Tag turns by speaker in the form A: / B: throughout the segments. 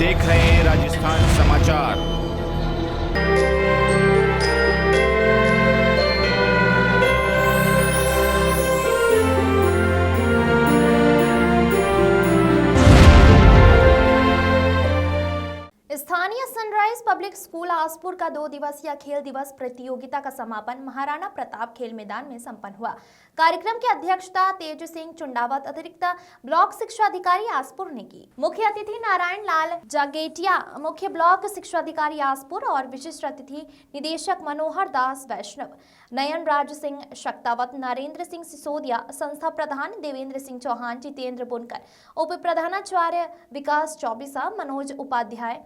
A: देख रहे हैं राजस्थान समाचार।
B: स्थानीय सनराइज पब्लिक स्कूल आसपुर का 2 दिवसीय खेल दिवस प्रतियोगिता का समापन महाराणा प्रताप खेल मैदान में संपन्न हुआ। कार्यक्रम की अध्यक्षता तेज सिंह चुंडावत अतिरिक्त ब्लॉक शिक्षा अधिकारी आसपुर ने की। मुख्य अतिथि नारायण लाल जागेटिया मुख्य ब्लॉक शिक्षा अधिकारी आसपुर और विशिष्ट अतिथि निदेशक मनोहर दास वैष्णव, नयन राज सिंह शक्तावत, नरेंद्र सिंह सिसोदिया, संस्था प्रधान देवेंद्र सिंह चौहान, जितेंद्र बुनकर, उप प्रधानाचार्य विकास चौबीसा, मनोज उपाध्याय,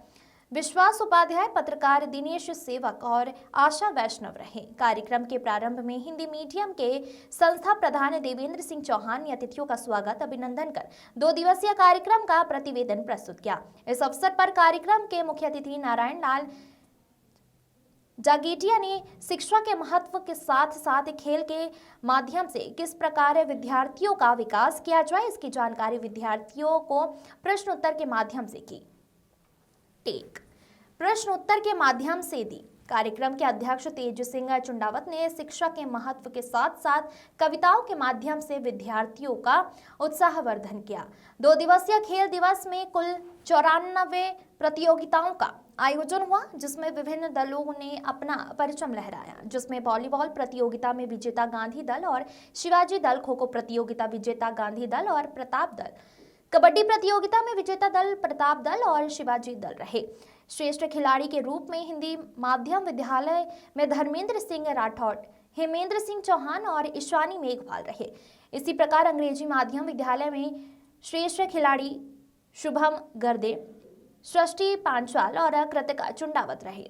B: विश्वास उपाध्याय, पत्रकार दिनेश सेवक और आशा वैष्णव रहे। कार्यक्रम के प्रारंभ में हिंदी मीडियम के संस्था प्रधान देवेंद्र सिंह चौहान ने अतिथियों का स्वागत अभिनंदन कर 2 दिवसीय कार्यक्रम का प्रतिवेदन प्रस्तुत किया। इस अवसर पर कार्यक्रम के मुख्य अतिथि नारायण लाल जागेटिया ने शिक्षा के महत्व के साथ साथ खेल के माध्यम से किस प्रकार विद्यार्थियों का विकास किया जाए, इसकी जानकारी विद्यार्थियों को प्रश्न उत्तर के माध्यम से की। प्रश्न उत्तर के माध्यम से दी। कार्यक्रम के अध्यक्ष तेज सिंह चुंडावत ने शिक्षा के महत्व के साथ साथ कविताओं के माध्यम से विद्यार्थियों का उत्साहवर्धन किया। 2 दिवसीय खेल दिवस में कुल 94 प्रतियोगिताओं का आयोजन हुआ, जिसमें विभिन्न दलों ने अपना परचम लहराया, जिसमें वॉलीबॉल प्रतियोगिता में विजेता गांधी दल और शिवाजी दल, खो-खो प्रतियोगिता विजेता गांधी दल और प्रताप दल, कबड्डी प्रतियोगिता में विजेता दल प्रताप दल और शिवाजी दल रहे। श्रेष्ठ खिलाड़ी के रूप में हिंदी माध्यम विद्यालय में धर्मेंद्र सिंह राठौड़, हेमेंद्र सिंह चौहान और ईशानी मेघवाल रहे। इसी प्रकार अंग्रेजी माध्यम विद्यालय में श्रेष्ठ खिलाड़ी शुभम गर्दे, सृष्टि पांचाल और कृतिका चुंडावत रहे।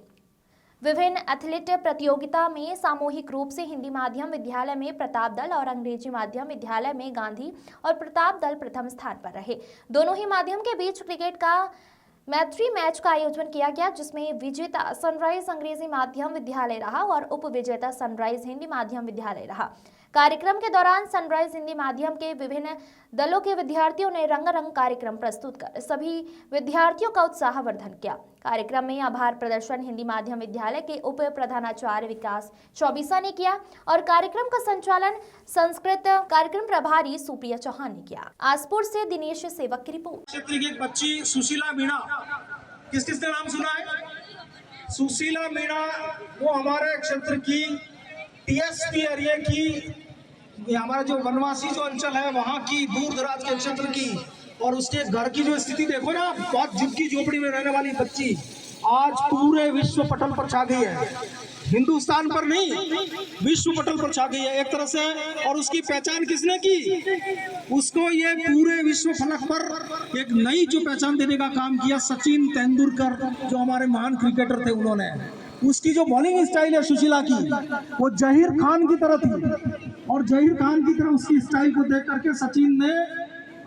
B: विभिन्न एथलेट प्रतियोगिता में सामूहिक रूप से हिंदी माध्यम विद्यालय में प्रताप दल और अंग्रेजी माध्यम विद्यालय में गांधी और प्रताप दल प्रथम स्थान पर रहे। दोनों ही माध्यम के बीच क्रिकेट का मैत्री मैच का आयोजन किया गया, जिसमें विजेता सनराइज अंग्रेजी माध्यम विद्यालय रहा और उप विजेता सनराइज हिंदी माध्यम विद्यालय रहा। कार्यक्रम के दौरान सनराइज हिंदी माध्यम के विभिन्न दलों के विद्यार्थियों ने रंगारंग कार्यक्रम प्रस्तुत कर सभी विद्यार्थियों का उत्साहवर्धन किया। कार्यक्रम में आभार प्रदर्शन हिंदी माध्यम विद्यालय के उप प्रधानाचार्य विकास चौबीसा ने किया और कार्यक्रम का संचालन संस्कृत कार्यक्रम प्रभारी सुप्रिया चौहान ने किया। आसपुर से दिनेश सेवक की रिपोर्ट।
C: क्षेत्र की एक बच्ची सुशीला मीणा, किस किसने नाम सुना है? सुशीला मीणा वो हमारे क्षेत्र की टीएसपी एरिया की, हमारा जो वनवासी जो अंचल है वहाँ की, दूर दराज के क्षेत्र की, और उसके घर की जो स्थिति देखो ना, बहुत झुग्गी झोपड़ी में रहने वाली बच्ची आज पूरे विश्व पटल पर छा गई है। हिंदुस्तान पर नहीं, विश्व पटल पर छा गई है एक तरह से। और उसकी पहचान किसने की? उसको ये पूरे विश्व फलक पर एक नई जो पहचान देने का काम किया सचिन तेंदुलकर, जो हमारे महान क्रिकेटर थे, उन्होंने। उसकी जो बॉलिंग स्टाइल है सुशीला की, वो जहीर खान की तरह थी, और जहीर खान की तरह उसकी स्टाइल को देख करके सचिन ने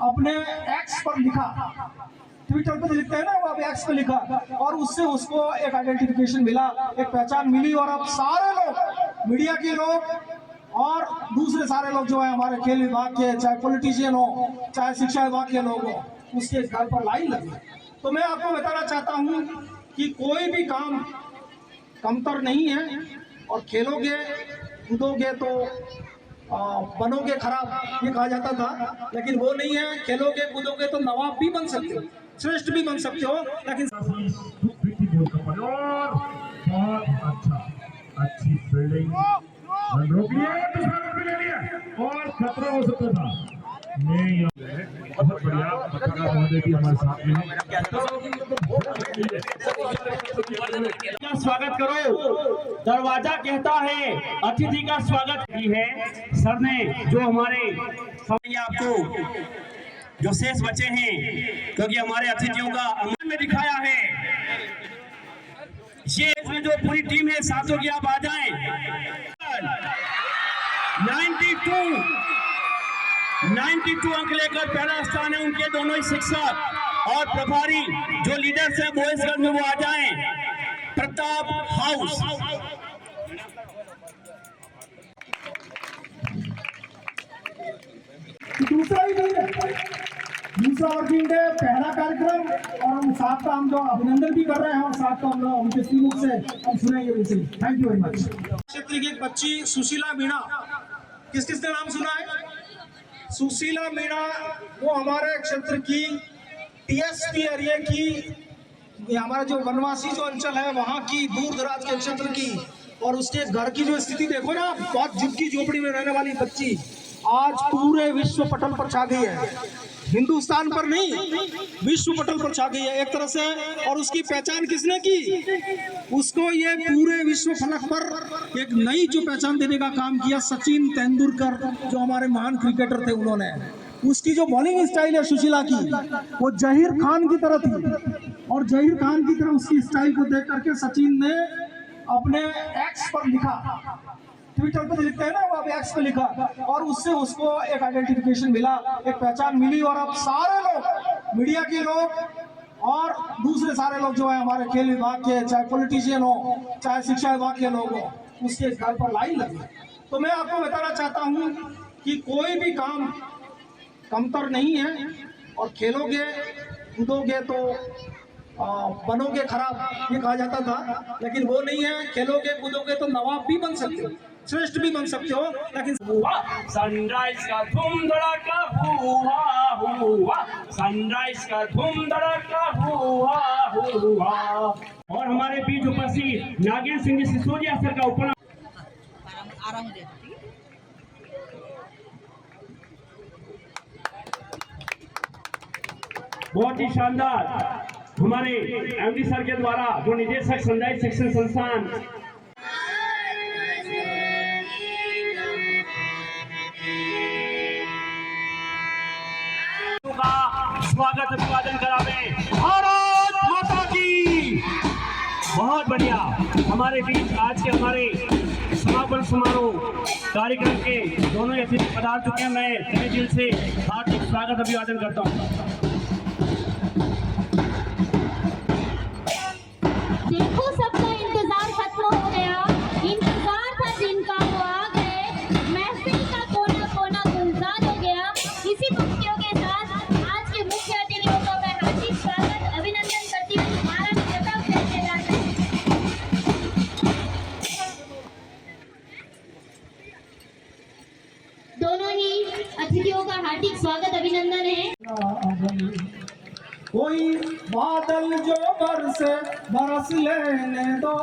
C: अपने एक्स पर लिखा, ट्विटर पर लिखते हैं ना, वो अब एक्स पे लिखा, और उससे उसको एक आइडेंटिफिकेशन मिला, एक पहचान मिली। और अब सारे लोग, मीडिया के लोग और दूसरे सारे लोग जो है हमारे खेल विभाग के, चाहे पॉलिटिशियन हो, चाहे शिक्षा विभाग के लोग हो, उसके घर पर लाइन लगी। तो मैं आपको बताना चाहता हूँ कि कोई भी काम कमतर नहीं है, और खेलोगे कूदोगे तो बनोगे खराब, ये कहा जाता था, लेकिन वो नहीं है। खेलोगे कूदोगे तो नवाब भी बन सकते हो, श्रेष्ठ भी बन सकते हो, लेकिन
D: और बहुत अच्छी फील्डिंग, और खतरा हो सकता था। नहीं, बहुत बढ़िया, पत्रकार महोदय भी हमारे साथ में हैं।
E: स्वागत करो, दरवाजा कहता है अतिथि का स्वागत की है। सर ने जो हमारे आपको जो शेष बचे हैं, क्योंकि हमारे अतिथियों का अमल में दिखाया है, ये इसमें जो पूरी टीम है सातों की, आप आ जाएं। 92 अंक लेकर पहला स्थान है उनके दोनों ही शिक्षक और प्रभारी जो लीडर्स हैं बॉयज गर्ल्स में, वो आ जाएं। प्रताप हाउस
C: दूसरा ही नहीं है। दूसरा वर्किंग डे पहला कार्यक्रम, और हम साथ का हम जो अभिनंदन भी कर रहे हैं और साथ का हम लोग उनके श्रीमुख से हम सुनेंगे उसे। Thank you very much. क्षेत्र की एक बच्ची सुशीला मीणा, किस किसने नाम सुना है? सुशीला मीणा वो हमारे क्षेत्र की टीएसपी एरिया की, हमारा जो वनवासी जो अंचल है वहाँ की, दूर दराज के क्षेत्र की, और उसके घर की जो स्थिति देखो ना, बहुत झुग्गी झोपड़ी में रहने वाली बच्ची आज पूरे विश्व पटल पर छा गई है। हिंदुस्तान पर नहीं, विश्व पटल पर छा गई है एक तरह से। और उसकी पहचान किसने की? उसको ये पूरे विश्व फलक पर एक नई जो पहचान देने का काम किया सचिन तेंदुलकर, जो हमारे महान क्रिकेटर थे, उन्होंने। उसकी जो बॉलिंग स्टाइल है सुशीला की, वो जहीर खान की तरह थी, और जहीर खान की तरह उसकी स्टाइल को देख करके सचिन ने अपने एक्स पर लिखा, ट्विटर पर लिखते हैं ना, वो अब एक्स पे लिखा, और उससे उसको एक आइडेंटिफिकेशन मिला, एक पहचान मिली। और अब सारे लोग, मीडिया के लोग और दूसरे सारे लोग जो है हमारे खेल विभाग के, चाहे पॉलिटिशियन हो, चाहे शिक्षा विभाग के लोग हो, उसके घर पर लाइन लगी। तो मैं आपको बताना चाहता हूँ कि कोई भी काम कमतर नहीं है, और खेलोगे कूदोगे तो बनोगे खराब, ये कहा जाता था, लेकिन वो नहीं है। खेलोगे कूदोगे तो नवाब भी बन सकते हो, श्रेष्ठ भी बन सकते हो। लेकिन
E: सनराइज का धूम धड़ाका हुआ हुआ, सनराइज का धूम धड़ाका हुआ हुआ। और हमारे बीच उपस्थित नागेंद्र सिंह जी सिसोदिया सर का उपनाम बहुत ही शानदार हमारे एमडी सर के द्वारा, जो निदेशक सनराइज शिक्षण संस्थान का स्वागत अभिवादन करावे। भारत माता की। बहुत बढ़िया। हमारे बीच आज के हमारे समापन समारोह कार्यक्रम के दोनों अतिथि पधार चुके हैं। मैं तहे दिल से हार्दिक स्वागत अभिवादन करता हूँ।
F: देखो सबका इंतजार खत्म हो गया, इंतजार था जिनका वो आ गए, महफिल का कोना कोना गुलजार हो गया। इसी पंक्तियों के साथ आज के मुख्य अतिथियों का मैं हार्दिक स्वागत अभिनंदन करती हूँ। महारानी प्रताप करके जाते हैं। दोनों ही अतिथियों का हार्दिक स्वागत अभिनंदन है।
C: कोई बादल जो बरसे बरस लेने दो,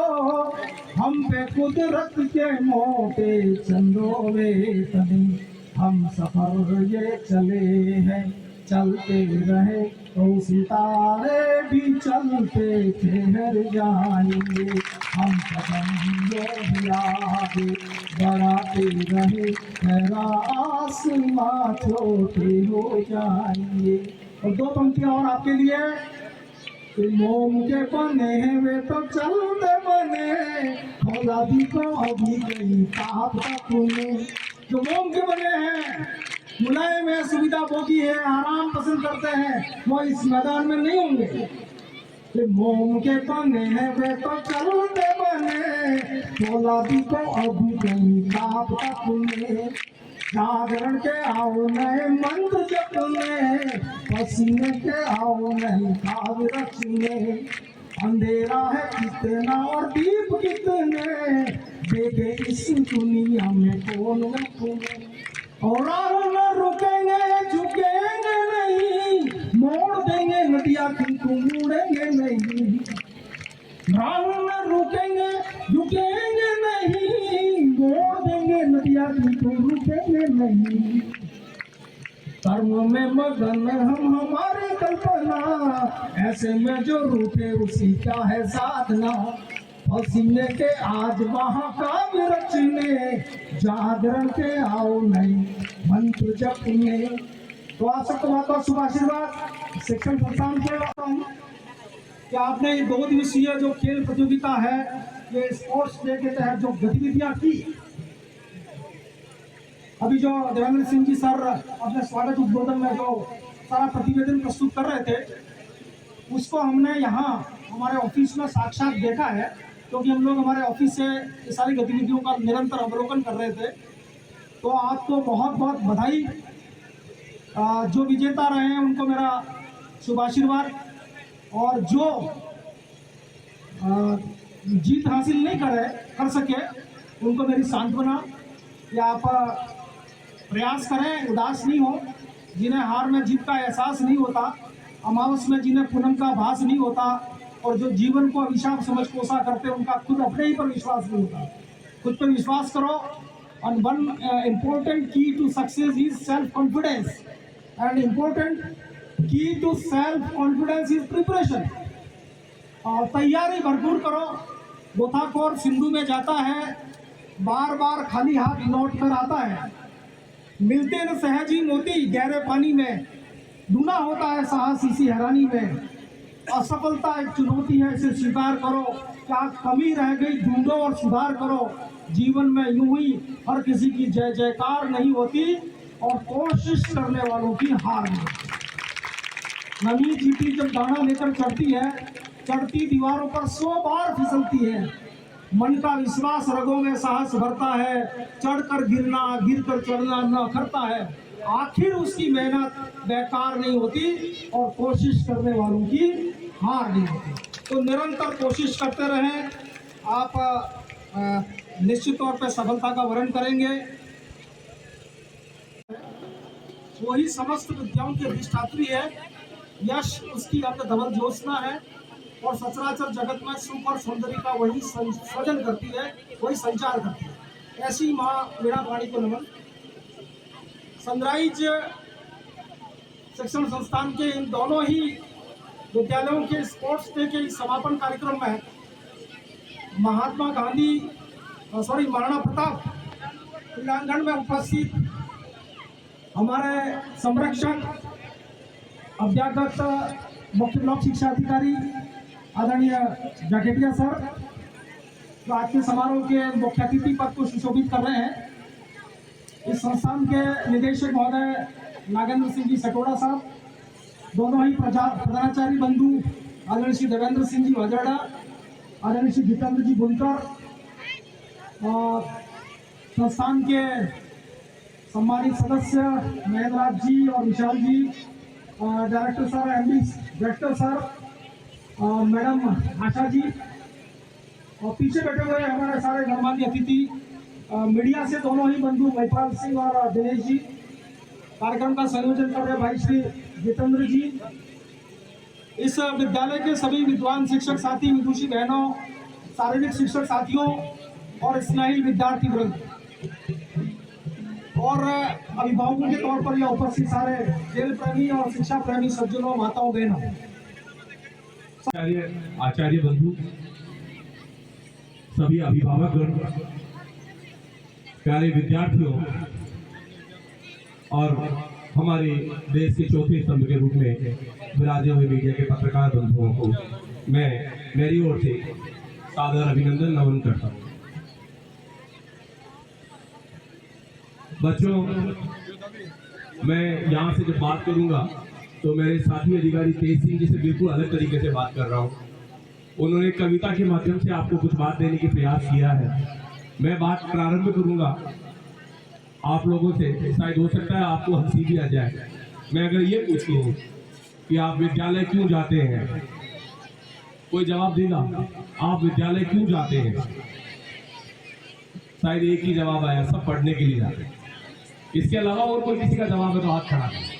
C: हम पे कुदरत के मोटे चंदोवे तने, हम सफर ये चले हैं चलते रहे तो सितारे भी चलते ठहर जाएंगे। हम कदम जो भी आगे बढ़ाते रहे तेरा आसमां छोटे हो जाएंगे। और दो पंक्तियां और आपके लिए। मोम के बने हैं वे तो चलते बने, फौलादी को अभी गई ताप तूने। जो मोम के बने हैं, मुलायम है, सुविधा भोगी है, आराम पसंद करते हैं, वो इस मैदान में नहीं होंगे। मोम के बने हैं वे तो चलते बने, फौलादी को अभी गई ताप तूने। जागरण के आओ नए मंत्र जपने, पसीने के आओ नए काव्य रचने। अंधेरा है कितना और दीप कितने, देखे इस दुनिया में कौन न तुम्हें। और न रुकेंगे झुकेंगे नहीं, मोड़ देंगे नदिया किंतु मुड़ेंगे नहीं। राह न रुकेंगे झुकेंगे नहीं, मोड़ देंगे नदिया किंतु रुकेंगे नहीं। कर्म में मगन हम हमारी कल्पना, ऐसे में जो रूठे उसी का है साधना। पसीने के आज महाकाव्य रचने, जागरण के आओ नई मंत्र जपने। तो आप सबको बहुत बहुत शुभ आशीर्वाद। शिक्षण संस्थान से आता हूँ कि आपने 2 दिवसीय जो खेल प्रतियोगिता है, ये स्पोर्ट्स डे के तहत जो गतिविधियां की, अभी जो देवेंद्र सिंह जी सर अपने स्वागत उद्बोधन में जो सारा प्रतिवेदन प्रस्तुत कर रहे थे, उसको हमने यहाँ हमारे ऑफिस में साक्षात देखा है, क्योंकि हम लोग हमारे ऑफिस से ये सारी गतिविधियों का निरंतर अवलोकन कर रहे थे। तो आपको बहुत बहुत बधाई। जो विजेता रहे हैं उनको मेरा शुभ आशीर्वाद, और जो जीत हासिल नहीं कर सके उनको मेरी सांत्वना कि आप प्रयास करें, उदास नहीं हो। जिन्हें हार में जीत का एहसास नहीं होता, अमावस में जिन्हें पूनम का भास नहीं होता, और जो जीवन को अभिशाप समझ कोसा करते हैं, उनका खुद अपने ही पर विश्वास नहीं होता। खुद पर विश्वास करो। And one important key to success is self-confidence, and important key to self-confidence is preparation. और तैयारी भरपूर करो। गोताखोर सिंधु में जाता है, बार बार खाली हाथ लौट कर आता है। मिलते न सहजी मोती गहरे पानी में, डूना होता है साहस इसी हैरानी में। असफलता एक चुनौती है, इसे स्वीकार करो। क्या कमी रह गई ढूंढो और सुधार करो। जीवन में यूं ही हर किसी की जय जयकार नहीं होती, और कोशिश करने वालों की हार नहीं होती। नवी चींटी जब दाना लेकर चढ़ती है, चढ़ती दीवारों पर 100 बार फिसलती है। मन का विश्वास रगों में साहस भरता है, चढ़कर गिरना गिरकर चढ़ना न करता है। आखिर उसकी मेहनत बेकार नहीं होती, और कोशिश करने वालों की हार नहीं होती। तो निरंतर कोशिश करते रहें, आप निश्चित तौर पर सफलता का वर्ण करेंगे। वही समस्त विद्याओं की अधिष्ठात्री है, यश उसकी अंग धवल ज्योत्सना है, और सचराचर जगत में सुख और सौंदर्य का वही सृजन करती है, वही संचार करती है। ऐसी माँ वीणा वाणी को नमन। सनराइज शिक्षण संस्थान के इन दोनों ही विद्यालयों के स्पोर्ट्स डे के समापन कार्यक्रम में महात्मा गांधी महाराणा प्रताप क्रीड़ांगण में उपस्थित हमारे संरक्षक अभ्यागत मुख्य ब्लॉक शिक्षा अधिकारी आदरणीय जाकेटिया सर, जो आज के समारोह के मुख्य अतिथि पद को सुशोभित कर रहे हैं। इस संस्थान के निदेशक महोदय नागेंद्र सिंह जी सटोड़ा साहब, दोनों ही प्रधानाचार्य बंधु आदरणीय श्री देवेंद्र सिंह जी वजड़ा, आदरणीय श्री जितेंद्र जी बुनकर, और संस्थान के सम्मानित सदस्य महेंद्र राज जी और Vishal ji, director sir, MD director sir, madam Asha ji, और पीछे बैठे हुए हमारे सारे गणमान्य अतिथि, मीडिया से दोनों ही बंधु महिपाल सिंह और दिनेश जी, कार्यक्रम का संयोजन कर रहे भाई श्री जितेंद्र जी, इस विद्यालय के सभी विद्वान शिक्षक साथी, विदुषी बहनों, शारीरिक शिक्षक साथियों और स्नेही विद्यार्थी वृंद, और अभिभावकों के तौर पर यह उपस्थित सारे खेल प्रेमी और शिक्षा प्रेमी सज्जनों, माताओं, बहनों,
D: आचार्य बंधु, सभी अभिभावकगण, प्यारे विद्यार्थियों और हमारे देश के चौथे स्तंभ के रूप में विराजे हुए मीडिया के पत्रकार बंधुओं को मैं मेरी ओर से सादर अभिनंदन नमन करता हूँ। बच्चों, मैं यहाँ से जब बात करूँगा तो मेरे साथी अधिकारी तेज सिंह जी से बिल्कुल अलग तरीके से बात कर रहा हूँ। उन्होंने कविता के माध्यम से आपको कुछ बात देने की प्रयास किया है। मैं बात प्रारंभ करूँगा आप लोगों से, शायद हो सकता है आपको हंसी भी आ जाए। मैं अगर ये पूछ लूँ कि आप विद्यालय क्यों जाते हैं, कोई जवाब देगा? आप विद्यालय क्यों जाते हैं? शायद एक ही जवाब आया, सब पढ़ने के लिए जाते हैं। इसके अलावा और कोई किसी का जवाब है तो हाथ खड़ा करें।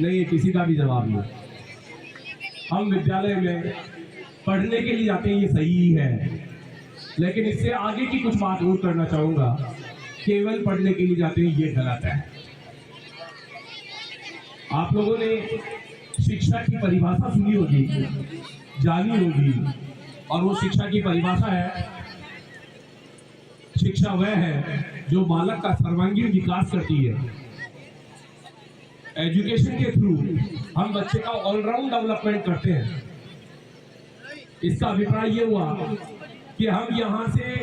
D: नहीं है, किसी का भी जवाब नहीं। हम विद्यालय में पढ़ने के लिए जाते हैं, ये सही है, लेकिन इससे आगे की कुछ बात और करना चाहूंगा। केवल पढ़ने के लिए जाते हैं, ये गलत है। आप लोगों ने शिक्षा की परिभाषा सुनी होगी, जानी होगी, और वो शिक्षा की परिभाषा है, शिक्षा वह है जो बालक का सर्वांगीण विकास करती है। एजुकेशन के थ्रू हम बच्चे का ऑलराउंड डेवलपमेंट करते हैं। इसका अभिप्राय ये हुआ कि हम यहाँ से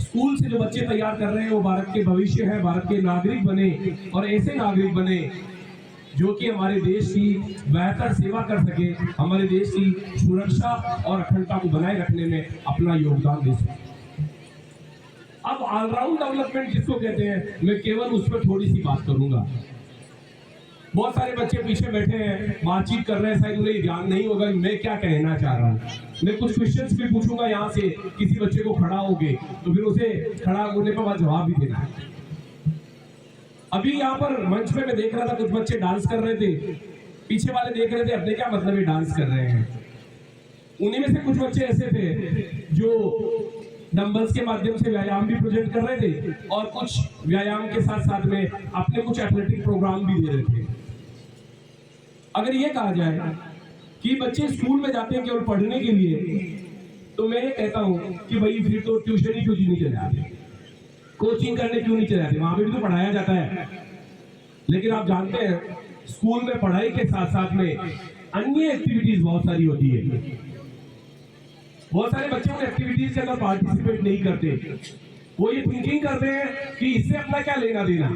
D: स्कूल से जो बच्चे तैयार कर रहे हैं वो भारत के भविष्य है, भारत के नागरिक बने, और ऐसे नागरिक बने जो कि हमारे देश की बेहतर सेवा कर सके, हमारे देश की सुरक्षा और अखंडता को बनाए रखने में अपना योगदान दे सके। अब ऑलराउंड डेवलपमेंट जिसको कहते हैं, मैं केवल उस पर थोड़ी सी बात करूंगा। बहुत सारे बच्चे पीछे बैठे हैं, बातचीत कर रहे हैं, शायद उन्हें ध्यान नहीं होगा मैं क्या कहना चाह रहा हूँ। मैं कुछ क्वेश्चंस भी पूछूंगा यहाँ से, किसी बच्चे को खड़ा होके तो फिर उसे खड़ा होने पर बाद जवाब भी देना है। अभी यहाँ पर मंच पे मैं देख रहा था कुछ बच्चे डांस कर रहे थे, पीछे वाले देख रहे थे अपने क्या मतलब है डांस कर रहे हैं। उन्हीं में से कुछ बच्चे ऐसे थे जो डंबल्स के माध्यम से व्यायाम भी प्रेजेंट कर रहे थे और कुछ व्यायाम के साथ साथ में अपने कुछ एथलेटिक प्रोग्राम भी दे रहे थे। अगर ये कहा जाए कि बच्चे स्कूल में जाते हैं केवल पढ़ने के लिए, तो मैं ये कहता हूँ कि भाई फिर तो ट्यूशन ही क्यों नहीं चले जाते, कोचिंग करने क्यों नहीं चले जाते, वहां पे भी तो पढ़ाया जाता है। लेकिन आप जानते हैं स्कूल में पढ़ाई के साथ साथ में अन्य एक्टिविटीज बहुत सारी होती है। बहुत सारे बच्चे उन एक्टिविटीज के अंदर पार्टिसिपेट नहीं करते, वो ये थिंकिंग करते हैं कि इससे अपना क्या लेना देना,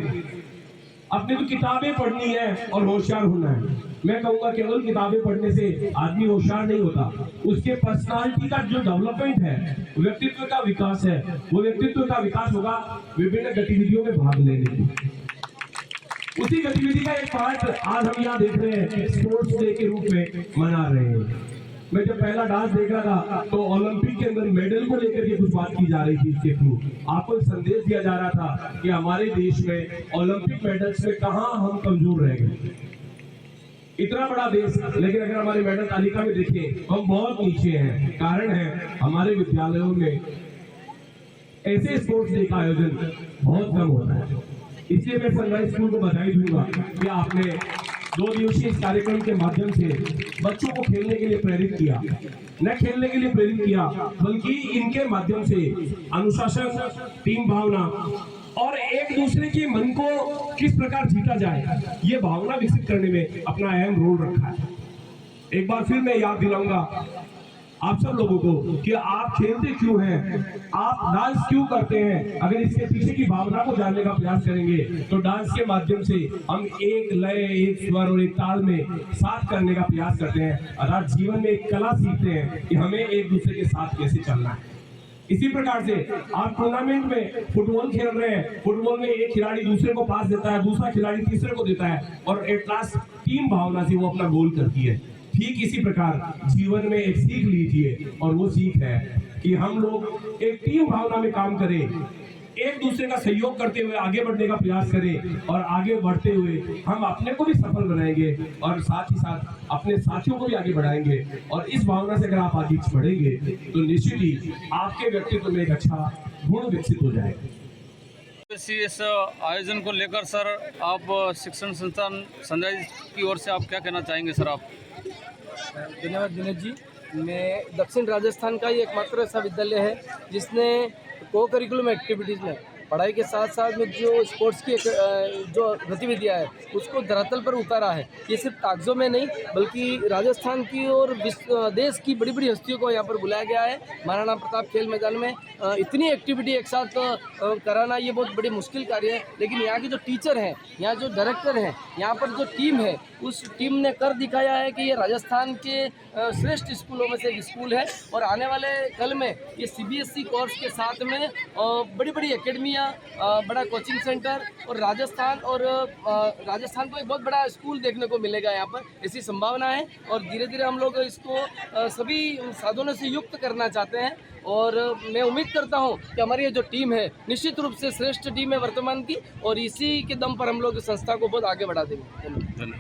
D: अपने तो किताबें पढ़नी है और होशियार होना है। मैं कहूंगा केवल किताबें पढ़ने से आदमी होशियार नहीं होता, उसके पर्सनालिटी का जो डेवलपमेंट है, व्यक्तित्व का विकास है, वो व्यक्तित्व का विकास होगा विभिन्न गतिविधियों में भाग लेने से। उसी गतिविधि का एक पार्ट आज हम यहाँ देख रहे हैं, स्पोर्ट्स डे के रूप में मना रहे हैं। मैं जब पहला डांस देख रहा था तो ओलंपिक के अंदर मेडल को लेकर के कुछ बात की जा रही थी, इसके थ्रू आपको एक संदेश दिया जा रहा था कि हमारे देश में ओलंपिक मेडल्स में कहां हम कमजोर रह गए। इतना बड़ा देश, लेकिन अगर हमारे मेडल तालिका में देखें तो हम बहुत नीचे हैं। कारण है हमारे विद्यालयों में ऐसे स्पोर्ट्स डे का आयोजन बहुत कम होता है। इसलिए मैं सनराइज स्कूल को बधाई दूंगा कि आपने 2 दिवसीय इस कार्यक्रम के माध्यम से बच्चों को खेलने के लिए प्रेरित किया, न खेलने के लिए प्रेरित किया बल्कि इनके माध्यम से अनुशासन, टीम भावना और एक दूसरे के मन को किस प्रकार जीता जाए, ये भावना विकसित करने में अपना अहम रोल रखा है। एक बार फिर मैं याद दिलाऊंगा आप सब लोगों को कि आप खेलते क्यों हैं, आप डांस क्यों करते हैं। अगर इसके पीछे की भावना को जानने का प्रयास करेंगे तो डांस के माध्यम से हम एक लय, एक स्वर और एक ताल में साथ करने का प्रयास करते हैं, अर्थात जीवन में एक कला सीखते हैं कि हमें एक दूसरे के साथ कैसे चलना है। इसी प्रकार से आप टूर्नामेंट में फुटबॉल खेल रहे हैं, फुटबॉल में एक खिलाड़ी दूसरे को पास देता है, दूसरा खिलाड़ी तीसरे को देता है और एट लास्ट टीम भावना से वो अपना गोल करती है। ठीक इसी प्रकार जीवन में एक सीख लीजिए और वो सीख है कि हम लोग एक टीम भावना में काम करें, एक दूसरे का सहयोग करते हुए आगे बढ़ने का प्रयास करें और आगे बढ़ते हुए हम अपने को भी सफल बनाएंगे और साथ ही साथ अपने साथियों को भी आगे बढ़ाएंगे। और इस भावना से अगर आप आगे बढ़ेंगे तो निश्चित ही आपके व्यक्तित्व में एक अच्छा गुण विकसित हो जाएगा।
G: इस आयोजन को लेकर सर आप शिक्षण संस्थान सनराइज की ओर से आप क्या कहना चाहेंगे सर? आप
H: धन्यवाद दिनेश जी। मैं दक्षिण राजस्थान का ही एकमात्र ऐसा विद्यालय है जिसने को करिकुलम एक्टिविटीज़ में पढ़ाई के साथ साथ में जो स्पोर्ट्स की जो गतिविधियाँ है उसको धरातल पर उतारा है। ये सिर्फ कागजों में नहीं बल्कि राजस्थान की और देश की बड़ी बड़ी हस्तियों को यहाँ पर बुलाया गया है। महाराणा प्रताप खेल मैदान में इतनी एक्टिविटी एक साथ कराना ये बहुत बड़ी मुश्किल कार्य है, लेकिन यहाँ के जो टीचर हैं, यहाँ जो डायरेक्टर हैं, यहाँ पर जो टीम है, उस टीम ने कर दिखाया है कि ये राजस्थान के श्रेष्ठ स्कूलों में से एक स्कूल है। और आने वाले कल में ये CBSE कोर्स के साथ में बड़ी बड़ी एकेडमियाँ, बड़ा कोचिंग सेंटर और राजस्थान को एक बहुत बड़ा स्कूल देखने को मिलेगा यहाँ पर, ऐसी संभावना है। और धीरे धीरे हम लोग इसको सभी साधनों से युक्त करना चाहते हैं और मैं उम्मीद करता हूँ कि हमारी ये जो टीम है निश्चित रूप से श्रेष्ठ टीम है वर्तमान की और इसी के दम पर हम लोग संस्था को बहुत आगे बढ़ा देंगे।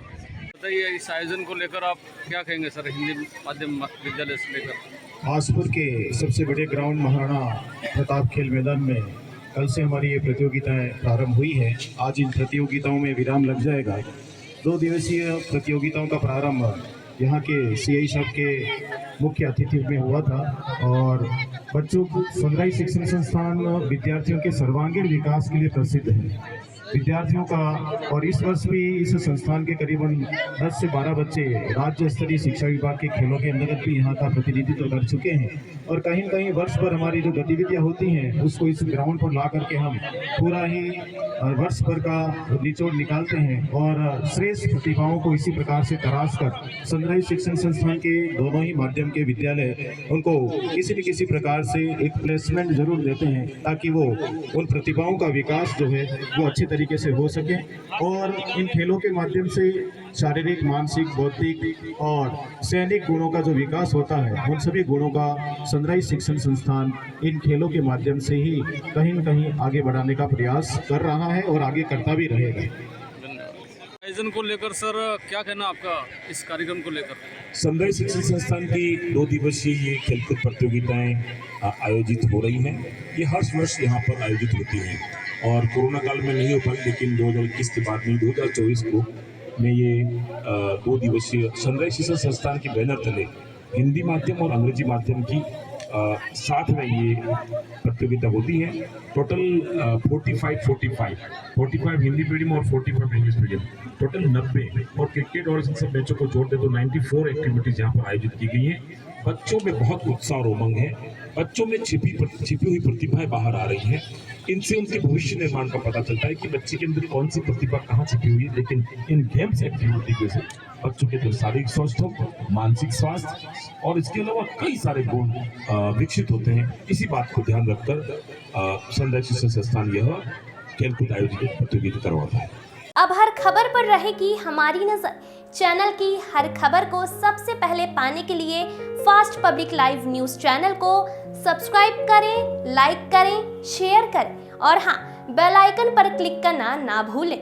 G: बताइए इस आयोजन को लेकर आप क्या कहेंगे सर? हिंदी माध्यम विद्यालय से लेकर
I: आसपुर के सबसे बड़े ग्राउंड महाराणा प्रताप खेल मैदान में कल से हमारी ये प्रतियोगिताएं प्रारंभ हुई है। आज इन प्रतियोगिताओं में विराम लग जाएगा। 2 दिवसीय प्रतियोगिताओं का प्रारंभ यहाँ के CI साहब के मुख्य अतिथि में हुआ था और बच्चों सनराइज शिक्षण संस्थान विद्यार्थियों के सर्वांगीण विकास के लिए प्रसिद्ध है। विद्यार्थियों का और इस वर्ष भी इस संस्थान के करीबन 10 से 12 बच्चे राज्य स्तरीय शिक्षा विभाग के खेलों के अंतर्गत भी यहाँ का प्रतिनिधित्व कर चुके हैं और कहीं न कहीं वर्ष भर हमारी जो गतिविधियाँ होती हैं उसको इस ग्राउंड पर ला करके हम पूरा ही वर्ष भर का निचोड़ निकालते हैं और श्रेष्ठ प्रतिभाओं को इसी प्रकार से तराश कर सनराइज शिक्षण संस्थान के दोनों ही माध्यम के विद्यालय उनको किसी न किसी प्रकार से एक प्लेसमेंट जरूर देते हैं ताकि वो उन प्रतिभाओं का विकास जो है वो अच्छे तरीके तरीके से हो सके और इन खेलों के माध्यम से शारीरिक, मानसिक, बौद्धिक और सैनिक गुणों का जो विकास होता है, उन सभी गुणों का सनराइज शिक्षण संस्थान इन खेलों के माध्यम से ही कहीं न कहीं आगे बढ़ाने का प्रयास कर रहा है और आगे करता भी रहेगा।
G: आयोजन को लेकर सर क्या कहना आपका इस कार्यक्रम को लेकर?
J: सनराइज शिक्षण संस्थान की 2 दिवसीय ये खेलकूद प्रतियोगिताएं आयोजित हो रही हैं। ये हर वर्ष यहाँ पर आयोजित होती हैं और कोरोना काल में नहीं हो पाई, लेकिन 2021 के बाद में 2024 को में ये 2 दिवसीय सनराइज शिक्षण संस्थान के बैनर तले हिंदी माध्यम और अंग्रेजी माध्यम की साथ में ये प्रतियोगिता होती है। टोटल 45 हिंदी मीडियम और 45 इंग्लिश मीडियम, टोटल 90 और क्रिकेट और इन सब मैचों को जोड़ दे तो 94 एक्टिविटीज यहाँ पर आयोजित की गई हैं। बच्चों में बहुत उत्साह और उमंग है, बच्चों में छिपी हुई प्रतिभाएं बाहर आ रही हैं। इनसे उनके भविष्य निर्माण का पता चलता है कि बच्चे के अंदर कौन सी प्रतिभा कहाँ छिपी हुई है। लेकिन इन गेम्स एक्टिविटी से बच्चों के जो शारीरिक स्वास्थ्य, मानसिक स्वास्थ्य और इसके अलावा कई सारे गुण विकसित होते हैं। इसी बात को ध्यान रखकर सनराइज शिक्षण संस्थान यह खेलकूद आयोजित प्रतियोगिता करवाता है।
B: अब हर खबर पर रहेगी हमारी नजर। चैनल की हर खबर को सबसे पहले पाने के लिए fast public live news channel को सब्सक्राइब करें, लाइक करें, शेयर करें और हाँ, बेल आइकन पर क्लिक करना ना भूलें।